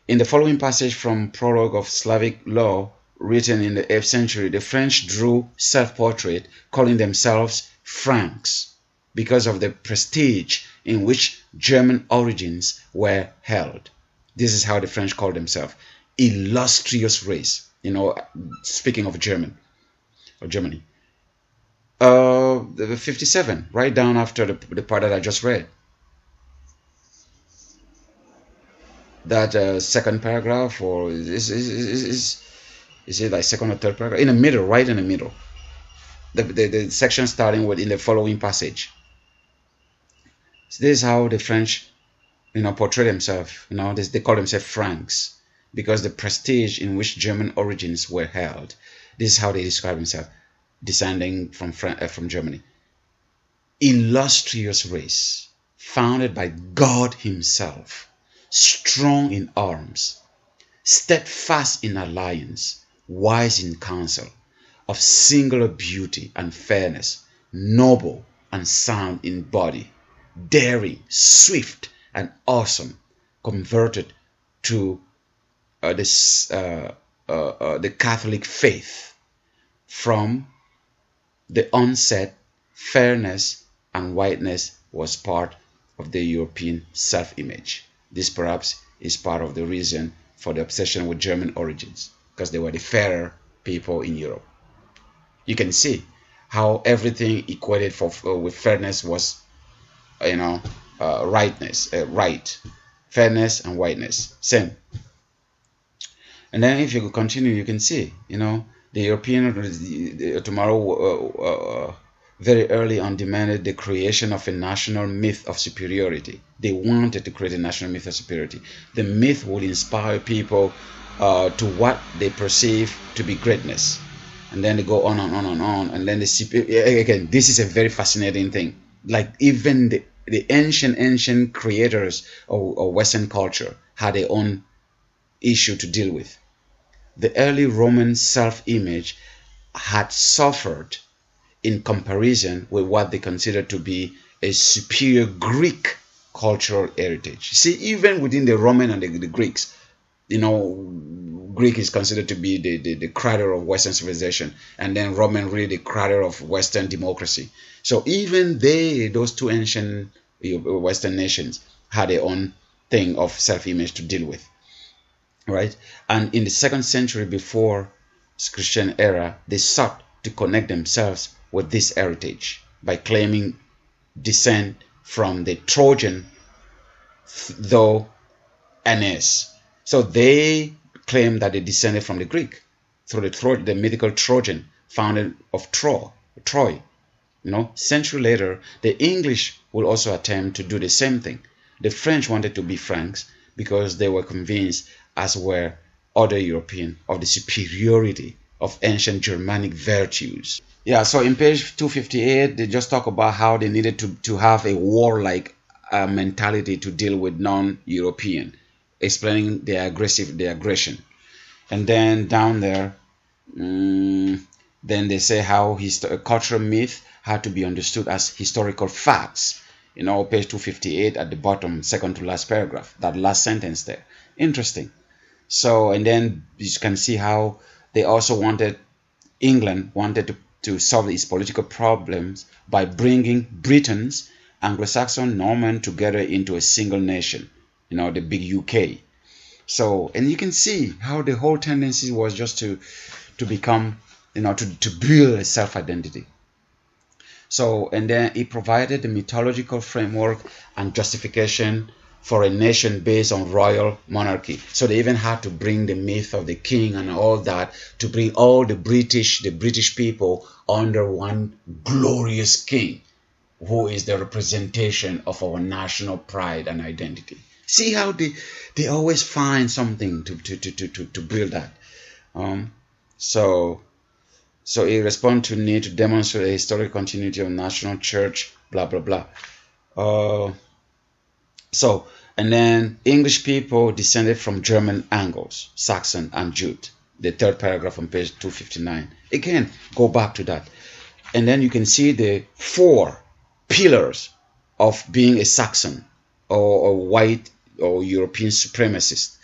In the following passage from Prologue of Slavic Law, written in the 8th century, the French drew self-portrait, calling themselves Franks, because of the prestige in which German origins were held. This is how the French called themselves. Illustrious race, speaking of Germany. The 57, right down after the part that I just read. That second paragraph, or is it like second or third paragraph? In the middle, right in the middle. The section starting with in the following passage. So this is how the French, portray themselves. They call themselves Franks because the prestige in which German origins were held. This is how they describe themselves, descending from Germany. Illustrious race, founded by God Himself, strong in arms, steadfast in alliance, wise in counsel, of singular beauty and fairness, noble and sound in body, daring, swift, and awesome, converted to the Catholic faith. From the onset, fairness and whiteness was part of the European self-image. This perhaps is part of the reason for the obsession with German origins, because they were the fairer people in Europe. You can see how everything equated with fairness was, rightness, right, fairness and whiteness, same. And then if you continue, you can see, the European tomorrow very early on demanded the creation of a national myth of superiority. They wanted to create a national myth of superiority. The myth would inspire people to what they perceive to be greatness. And then they go on and on and on. And then again, this is a very fascinating thing. Like even the ancient creators of Western culture had their own issue to deal with. The early Roman self-image had suffered in comparison with what they considered to be a superior Greek cultural heritage. See, even within the Roman and the Greeks, Greek is considered to be the cradle of Western civilization, and then Roman really the cradle of Western democracy. So even those two ancient Western nations had their own thing of self-image to deal with, right? And in the 2nd century before Christian era, they sought to connect themselves with this heritage by claiming descent from the Trojan, though Aeneas. So they claim that they descended from the Greek through the mythical Trojan, founded of Troy. Century later, the English will also attempt to do the same thing. The French wanted to be Franks because they were convinced, as were other Europeans, of the superiority of ancient Germanic virtues. Yeah, so in page 258, they just talk about how they needed to have a warlike mentality to deal with non-European, explaining their aggression. And then down there, then they say how cultural myth had to be understood as historical facts. Page 258 at the bottom, second to last paragraph, that last sentence there. Interesting. So, and then you can see how they also England wanted to solve its political problems by bringing Britons, Anglo-Saxon, Norman together into a single nation, the big UK. So, and you can see how the whole tendency was just to become, to build a self-identity. So, and then it provided the mythological framework and justification for a nation based on royal monarchy. So they even had to bring the myth of the king and all that to bring all the British people under one glorious king who is the representation of our national pride and identity. See how they always find something to build that. So it responds to need to demonstrate a historical continuity of national church, blah blah blah. And then English people descended from German Angles, Saxon and Jute. The third paragraph on page 259. Again, go back to that. And then you can see the 4 pillars of being a Saxon or white or European supremacist.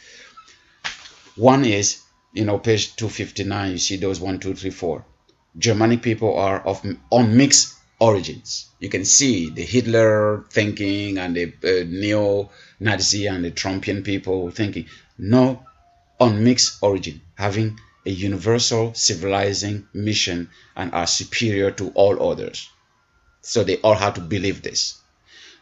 One is, page 259, you see those 1, 2, 3, 4. Germanic people are on mixed origins. You can see the Hitler thinking and the neo-Nazi and the Trumpian people thinking. No, on mixed origin, having a universal civilizing mission and are superior to all others. So they all have to believe this.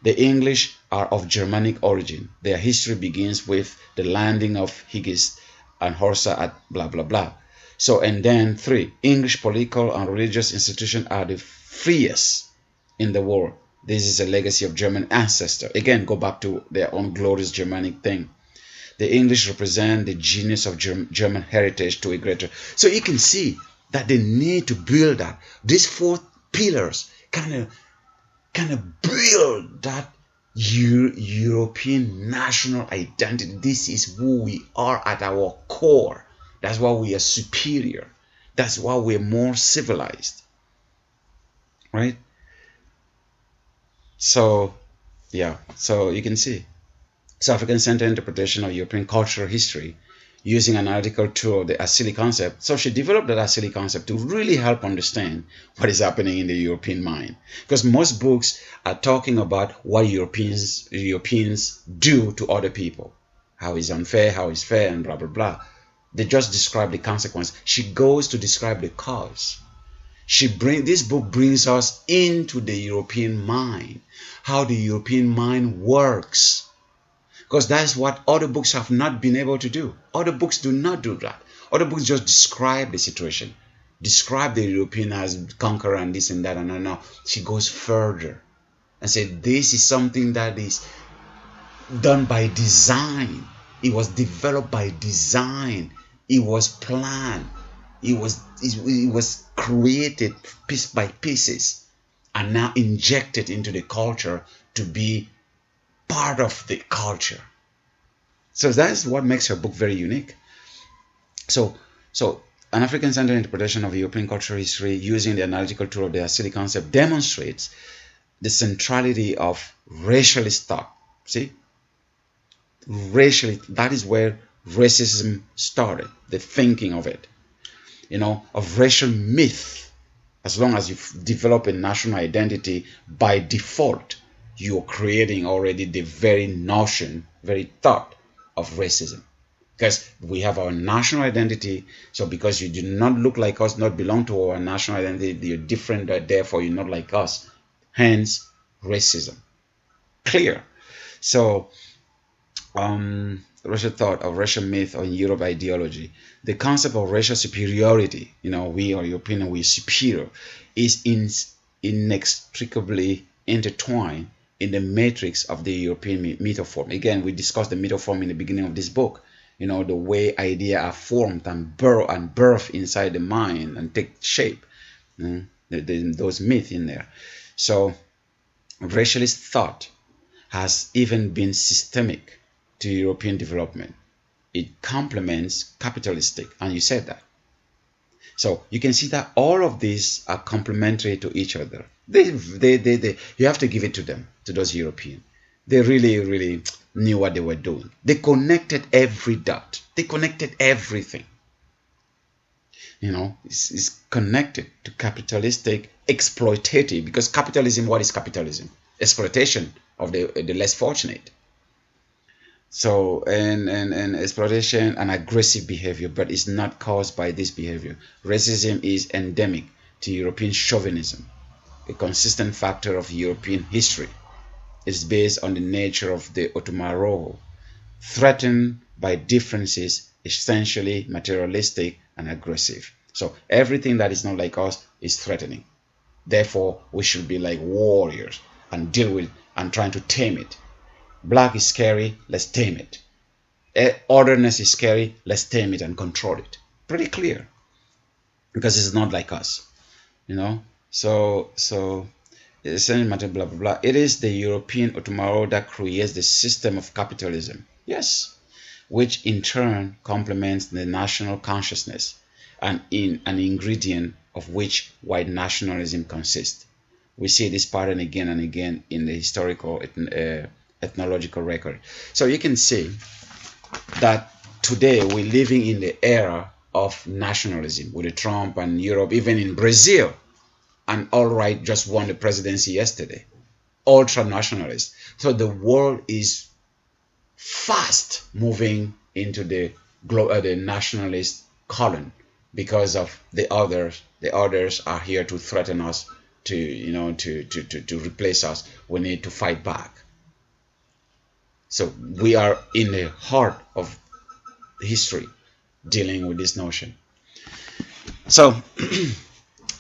The English are of Germanic origin. Their history begins with the landing of Hengist and Horsa at blah blah blah. So, and then 3, English political and religious institutions are the freest in the world. This is a legacy of German ancestors. Again, go back to their own glorious Germanic thing. The English represent the genius of German heritage to a greater. So you can see that they need to build that. These 4 pillars kind of build that European national identity. This is who we are at our core. That's why we are superior. That's why we're more civilized. Right? So, yeah. So you can see. South African-centered interpretation of European cultural history using an analytical tool, the ODYSEE concept. So she developed that ODYSEE concept to really help understand what is happening in the European mind. Because most books are talking about what Europeans do to other people. How is unfair, how is fair, and blah, blah, blah. They just describe the consequence. She goes to describe the cause. This book brings us into the European mind, how the European mind works. Because that's what other books have not been able to do. Other books do not do that. Other books just describe the situation, describe the European as conqueror and this and that. And now she goes further and said this is something that is done by design. It was developed by design. It was planned. It was created piece by pieces and now injected into the culture to be part of the culture. So that's what makes her book very unique. So an African-centered interpretation of European cultural history using the analytical tool of the ODYSEE concept demonstrates the centrality of racialist thought. See? Racially, that is where racism started, the thinking of it. Of racial myth. As long as you develop a national identity, by default, you're creating already the very notion, very thought of racism. Because we have our national identity, so because you do not look like us, not belong to our national identity, you're different, therefore you're not like us. Hence, racism. Clear. So, racial thought of racial myth or in Europe ideology. The concept of racial superiority, we are European and we're superior, is inextricably intertwined in the matrix of the European mythoform. Again, we discussed the mythoform in the beginning of this book. The way ideas are formed and birth inside the mind and take shape. Those myths in there. So, racialist thought has even been systemic to European development. It complements capitalistic, and you said that. So you can see that all of these are complementary to each other. You have to give it to them, to those Europeans. They really, really knew what they were doing. They connected every dot. They connected everything. It's connected to capitalistic, exploitative, because capitalism, what is capitalism? Exploitation of the less fortunate. So, and exploitation and aggressive behavior, but it's not caused by this behavior. Racism is endemic to European chauvinism, a consistent factor of European history. It's based on the nature of the Otomaro, threatened by differences, essentially materialistic and aggressive. So everything that is not like us is threatening. Therefore, we should be like warriors and deal with and trying to tame it. Black is scary, let's tame it. Otherness is scary, let's tame it and control it. Pretty clear. Because it's not like us. So essentially matter blah blah blah. It is the European Otomaro that creates the system of capitalism. Yes. Which in turn complements the national consciousness and in an ingredient of which white nationalism consists. We see this pattern again and again in the historical ethnological record. So you can see that today we're living in the era of nationalism with the Trump and Europe, even in Brazil. And alt-right just won the presidency yesterday. Ultra-nationalist. So the world is fast moving into the nationalist column because of the others. The others are here to threaten us, to replace us. We need to fight back. So we are in the heart of history dealing with this notion. So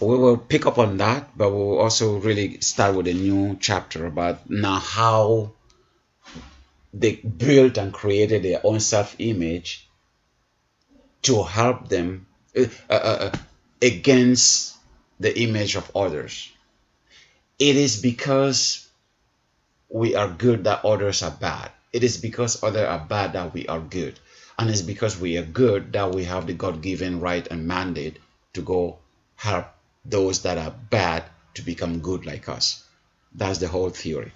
we will pick up on that, but we'll also really start with a new chapter about now how they built and created their own self-image to help them against the image of others. It is because we are good that others are bad. It is because others are bad that we are good. And it's because we are good that we have the God-given right and mandate to go help those that are bad to become good like us. That's the whole theory.